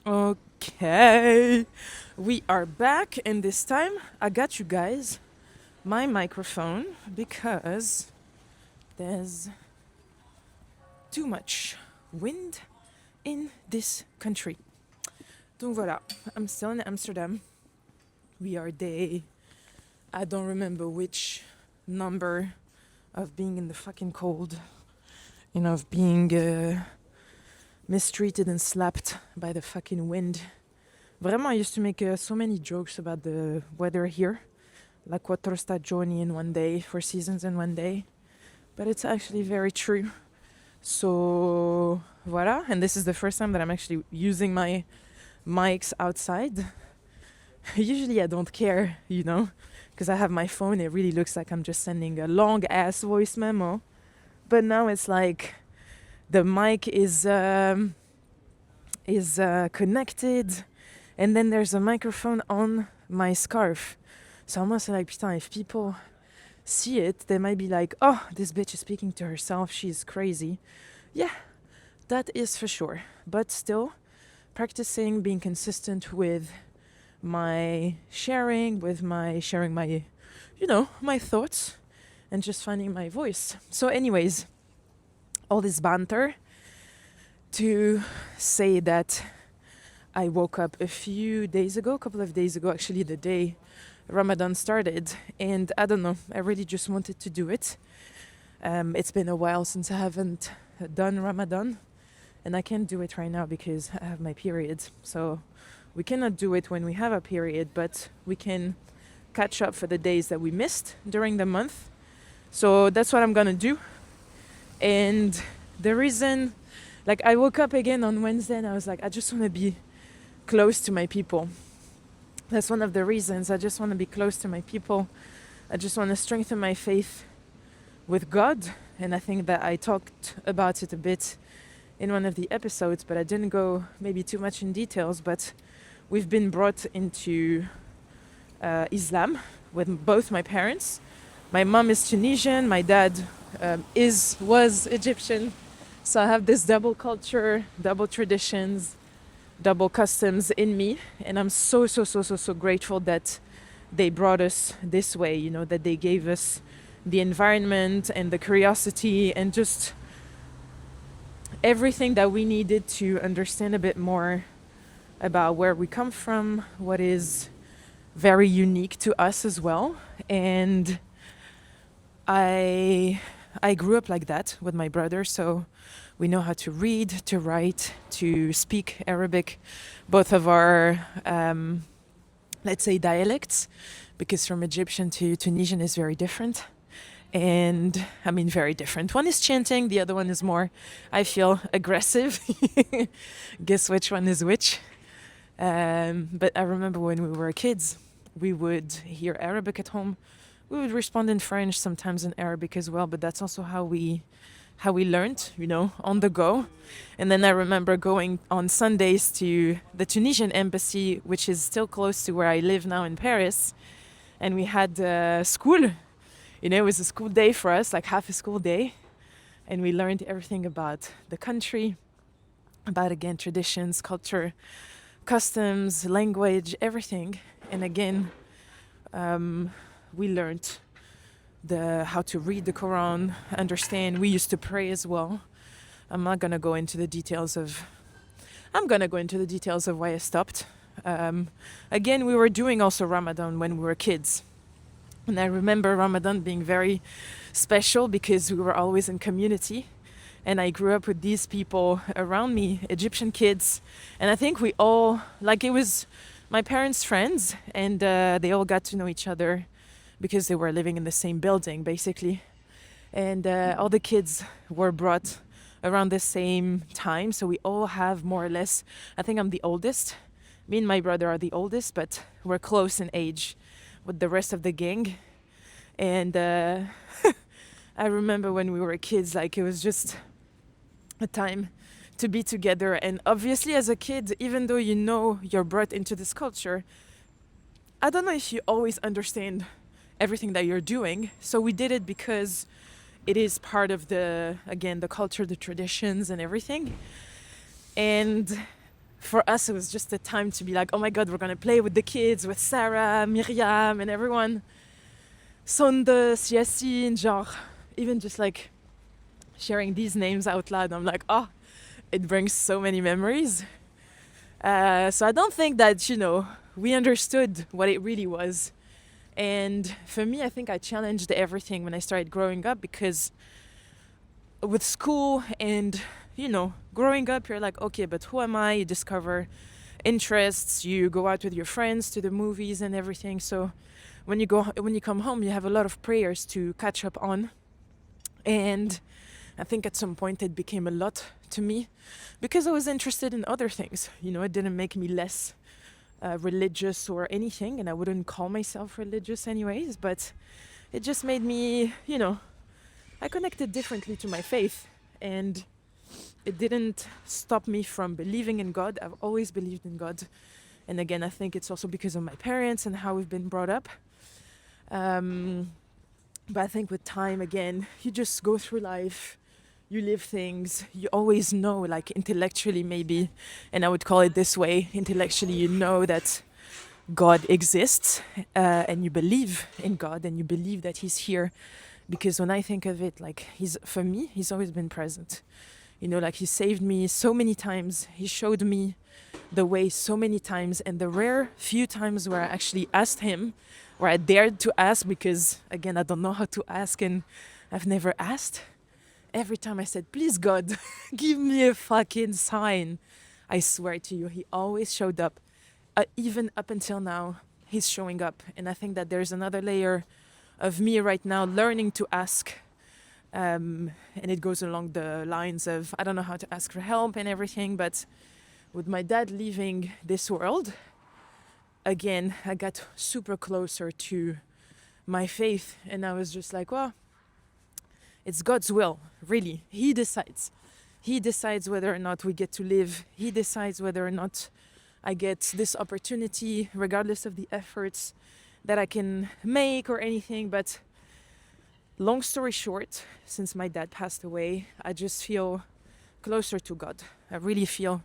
Okay, we are back, and this time I got you guys my microphone because there's too much wind in this country. Donc voilà, I'm still in Amsterdam. We are day, I don't remember which number of being in the fucking cold, of being mistreated and slapped by the fucking wind. Vraiment, I used to make so many jokes about the weather here, like quattro stagioni in one day, 4 seasons in one day. But it's actually very true. So, voilà. And this is the first time that I'm actually using my mics outside. Usually I don't care, because I have my phone. It really looks like I'm just sending a long ass voice memo. But now it's like the mic is connected, and then there's a microphone on my scarf. So I'm also like, putain, if people see it, they might be like, oh, this bitch is speaking to herself, she's crazy. Yeah, that is for sure. But still, practicing being consistent with my sharing, my thoughts, and just finding my voice. So anyways, all this banter to say that I woke up a couple of days ago, actually the day Ramadan started, and I don't know, I really just wanted to do it. It's been a while since I haven't done Ramadan, and I can't do it right now because I have my period. So we cannot do it when we have a period, but we can catch up for the days that we missed during the month. So that's what I'm gonna do. And the reason, I woke up again on Wednesday and I was like, I just want to be close to my people. That's one of the reasons. I just want to be close to my people. I just want to strengthen my faith with God. And I think that I talked about it a bit in one of the episodes, but I didn't go maybe too much in details. But we've been brought into Islam with both my parents. My mom is Tunisian. My dad was Egyptian. So I have this double culture, double traditions, double customs in me, and I'm so grateful that they brought us this way, that they gave us the environment and the curiosity and just everything that we needed to understand a bit more about where we come from, what is very unique to us as well. And I grew up like that with my brother, so we know how to read, to write, to speak Arabic, both of our, let's say, dialects, because from Egyptian to Tunisian is very different. And I mean, very different. One is chanting, the other one is more, I feel, aggressive. Guess which one is which. But I remember when we were kids, we would hear Arabic at home. We would respond in French, sometimes in Arabic as well, but that's also how we learned, on the go. And then I remember going on Sundays to the Tunisian embassy, which is still close to where I live now in Paris. And we had school. It was a school day for us, like half a school day. And we learned everything about the country, about, again, traditions, culture, customs, language, everything. And again, we learned how to read the Quran, understand. We used to pray as well. I'm going to go into the details of why I stopped. Again, we were doing also Ramadan when we were kids. And I remember Ramadan being very special because we were always in community. And I grew up with these people around me, Egyptian kids. And I think we all, it was my parents' friends, and they all got to know each other because they were living in the same building, basically. And all the kids were brought around the same time. So we all have more or less, I think I'm the oldest. Me and my brother are the oldest, but we're close in age with the rest of the gang. And I remember when we were kids, it was just a time to be together. And obviously as a kid, even though you're brought into this culture, I don't know if you always understand everything that you're doing. So we did it because it is part of the culture, the traditions and everything. And for us, it was just a time to be like, oh my God, we're going to play with the kids, with Sarah, Miriam, and everyone. Sondes, Yassine, genre, even just like sharing these names out loud, I'm like, oh, it brings so many memories. So I don't think that, we understood what it really was. And for me, I think I challenged everything when I started growing up, because with school and, growing up, you're like, okay, but who am I? You discover interests, you go out with your friends to the movies and everything. So when you come home, you have a lot of prayers to catch up on. And I think at some point it became a lot to me, because I was interested in other things. It didn't make me less religious or anything, and I wouldn't call myself religious anyways, but it just made me, I connected differently to my faith, and it didn't stop me from believing in God. I've always believed in God. And again, I think it's also because of my parents and how we've been brought up. But I think with time, again, you just go through life, you live things, you always know, like intellectually maybe, and I would call it this way, intellectually you know that God exists, and you believe in God, and you believe that He's here. Because when I think of it, like, for me, He's always been present. Like He saved me so many times, He showed me the way so many times, and the rare few times where I actually asked Him, where I dared to ask, because again, I don't know how to ask and I've never asked. Every time I said, please God, give me a fucking sign. I swear to you, He always showed up. Even up until now, He's showing up. And I think that there's another layer of me right now learning to ask. And it goes along the lines of, I don't know how to ask for help and everything, but with my dad leaving this world, again, I got super closer to my faith. And I was just like, well, it's God's will, really. He decides. He decides whether or not we get to live. He decides whether or not I get this opportunity, regardless of the efforts that I can make or anything. But long story short, since my dad passed away, I just feel closer to God. I really feel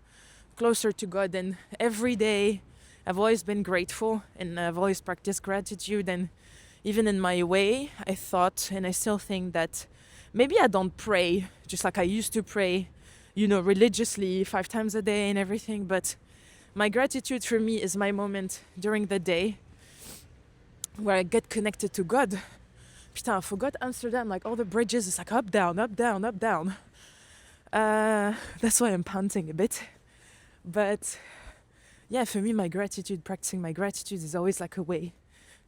closer to God. And every day, I've always been grateful, and I've always practiced gratitude. And even in my way, I thought, and I still think that maybe I don't pray just like I used to pray, religiously 5 times a day and everything. But my gratitude for me is my moment during the day where I get connected to God. Putain, I forgot Amsterdam, like all the bridges, it's like up, down, up, down, up, down. That's why I'm panting a bit. But yeah, for me, practicing my gratitude is always like a way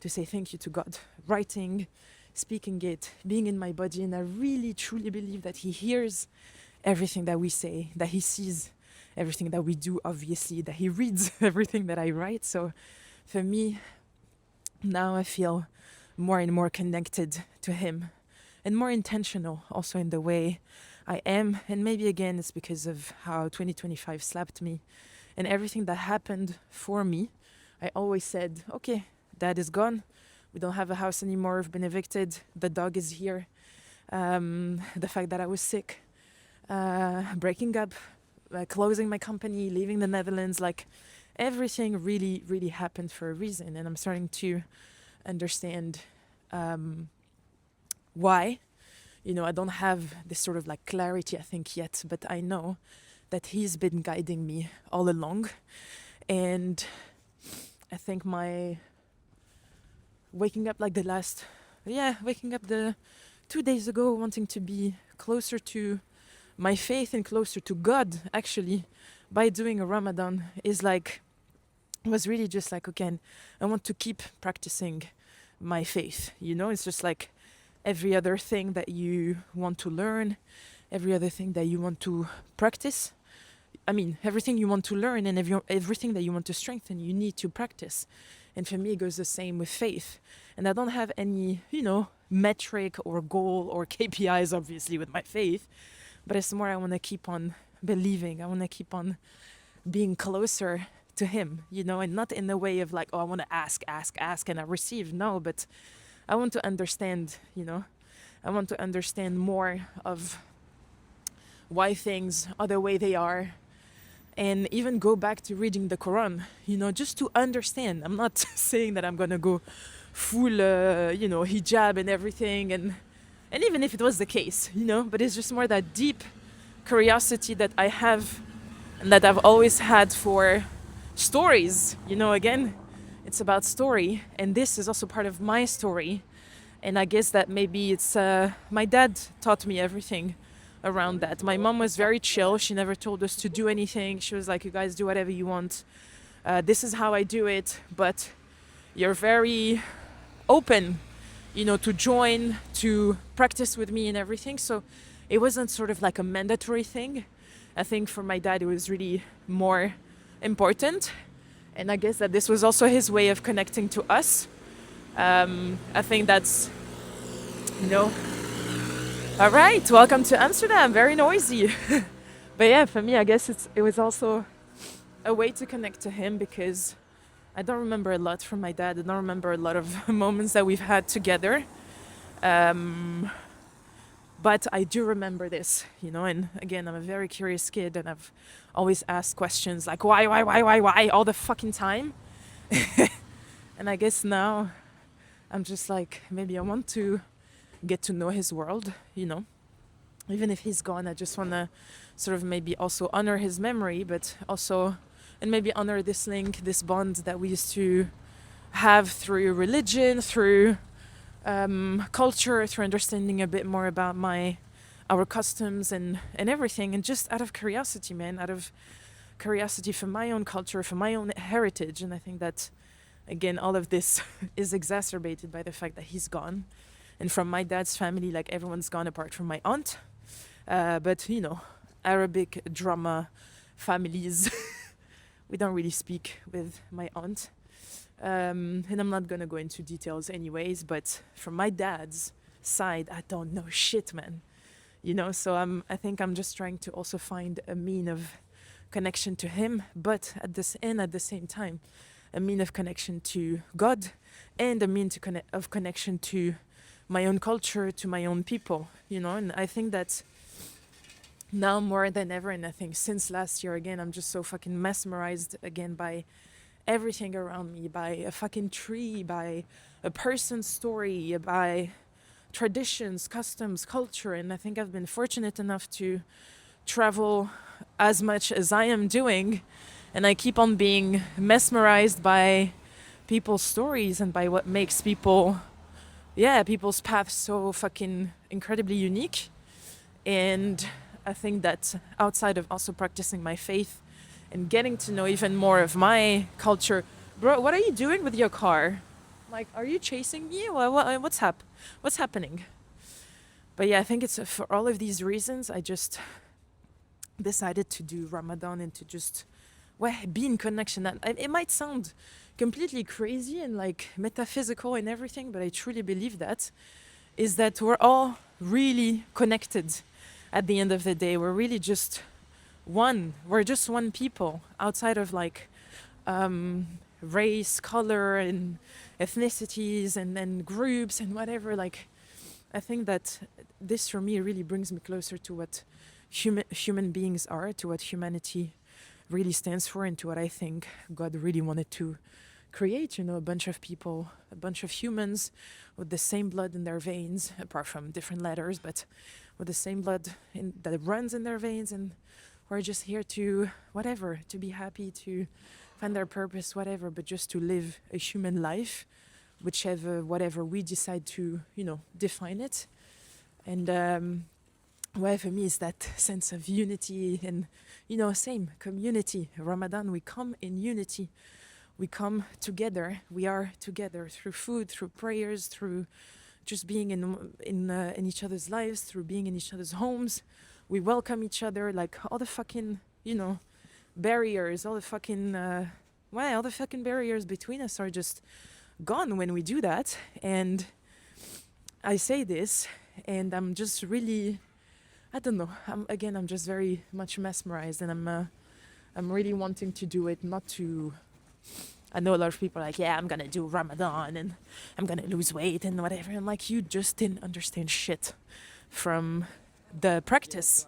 to say thank you to God. Writing, speaking it, being in my body. And I really, truly believe that He hears everything that we say, that He sees everything that we do, obviously, that He reads everything that I write. So for me, now I feel more and more connected to Him, and more intentional also in the way I am. And maybe again, it's because of how 2025 slapped me and everything that happened for me. I always said, okay, Dad is gone. We don't have a house anymore. We've been evicted. The dog is here. The fact that I was sick, breaking up, closing my company, leaving the Netherlands, like everything really, really happened for a reason. And I'm starting to understand why. I don't have this sort of like clarity, I think, yet, but I know that He's been guiding me all along. And I think my waking up the 2 days ago, wanting to be closer to my faith and closer to God, actually, by doing a Ramadan, was really just like, okay, I want to keep practicing my faith. It's just like every other thing that you want to learn, every other thing that you want to practice. I mean, everything you want to learn and everything that you want to strengthen, you need to practice. And for me, it goes the same with faith. And I don't have any, metric or goal or KPIs, obviously, with my faith. But it's more I want to keep on believing. I want to keep on being closer to Him, and not in the way of like, oh, I want to ask, and I receive. No, but I want to understand, I want to understand more of why things are the way they are. and even go back to reading the Quran, just to understand. I'm not saying that I'm gonna go full, hijab and everything, and even if it was the case, but it's just more that deep curiosity that I have and that I've always had for stories. Again, it's about story, and this is also part of my story. And I guess that maybe it's my dad taught me everything around that. My mom was very chill. She never told us to do anything. She was like, you guys do whatever you want. This is how I do it. But you're very open, to join, to practice with me and everything. So it wasn't sort of like a mandatory thing. I think for my dad, it was really more important. And I guess that this was also his way of connecting to us. I think that's, all right, welcome to Amsterdam, very noisy. But yeah, for me, I guess it was also a way to connect to him, because I don't remember a lot from my dad. I don't remember a lot of moments that we've had together. But I do remember this, and again, I'm a very curious kid, and I've always asked questions like, why, all the fucking time. And I guess now I'm just like, maybe I want to get to know his world, Even if he's gone, I just want to sort of maybe also honor his memory, but also, and maybe honor this link, this bond that we used to have through religion, through culture, through understanding a bit more about our customs and everything. And just out of curiosity, man, out of curiosity for my own culture, for my own heritage. And I think that, again, all of this is exacerbated by the fact that he's gone. And from my dad's family, like, everyone's gone apart from my aunt. But, Arabic drama families, we don't really speak with my aunt. And I'm not going to go into details anyways, but from my dad's side, I don't know shit, man. So I think I'm just trying to also find a mean of connection to him, but at the same time, a mean of connection to God, and a mean of connection to my own culture, to my own people, and I think that now more than ever, and I think since last year, again, I'm just so fucking mesmerized again by everything around me, by a fucking tree, by a person's story, by traditions, customs, culture. And I think I've been fortunate enough to travel as much as I am doing, and I keep on being mesmerized by people's stories and by what makes people's paths so fucking incredibly unique. And I think that outside of also practicing my faith and getting to know even more of my culture. Bro, what are you doing with your car? Like, are you chasing me? What's happening? But yeah, I think it's for all of these reasons, I just decided to do Ramadan and to just be in connection. It might sound completely crazy and like metaphysical and everything, but I truly believe that we're all really connected at the end of the day. We're really just one. We're just one people outside of like race, color, and ethnicities and groups and whatever. Like, I think that this for me really brings me closer to what human beings are, to what humanity really stands for, and to what I think God really wanted to create, a bunch of people, a bunch of humans with the same blood in their veins, apart from different letters, but with the same blood that runs in their veins, and we're just here to to be happy, to find their purpose, whatever, but just to live a human life, whatever we decide to, define it. And for me is that sense of unity and, same community. Ramadan, we come in unity. We come together. We are together through food, through prayers, through just being in each other's lives, through being in each other's homes. We welcome each other. Like, all the fucking, barriers, all the fucking barriers between us are just gone when we do that. And I say this, and I'm just really, I don't know. I'm just very much mesmerized, and I'm really wanting to do it, not to. I know a lot of people are like, yeah, I'm gonna do Ramadan and I'm gonna lose weight and whatever. I'm like, you just didn't understand shit from the practice.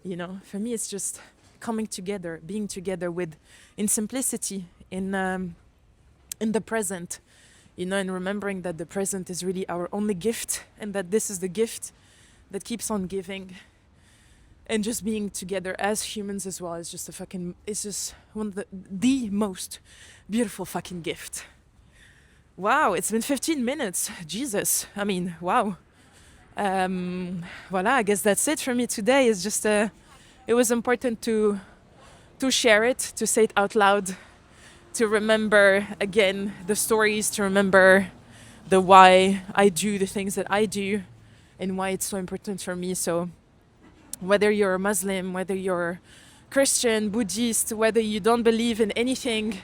For me, it's just coming together, being together with, in simplicity, in the present, you know, and remembering that the present is really our only gift, and that this is the gift that keeps on giving. And just being together as humans as well is just it's just one of the most beautiful fucking gift. Wow, it's been 15 minutes. Jesus. I mean, wow. Voila, I guess that's it for me today. It's just, it was important to share it, to say it out loud, to remember again the stories, to remember the why I do the things that I do and why it's so important for me. So whether you're a Muslim, whether you're Christian, Buddhist, whether you don't believe in anything,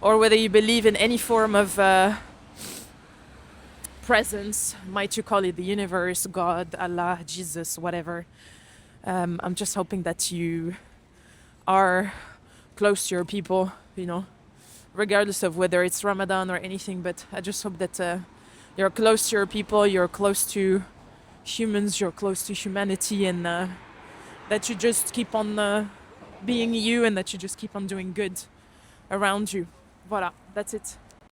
or whether you believe in any form of presence, might you call it the universe, God, Allah, Jesus, whatever. I'm just hoping that you are close to your people, you know, regardless of whether it's Ramadan or anything. But I just hope that you're close to your people, you're close to humans, you're close to humanity, and that you just keep on being you, and that you just keep on doing good around you. Voilà, that's it.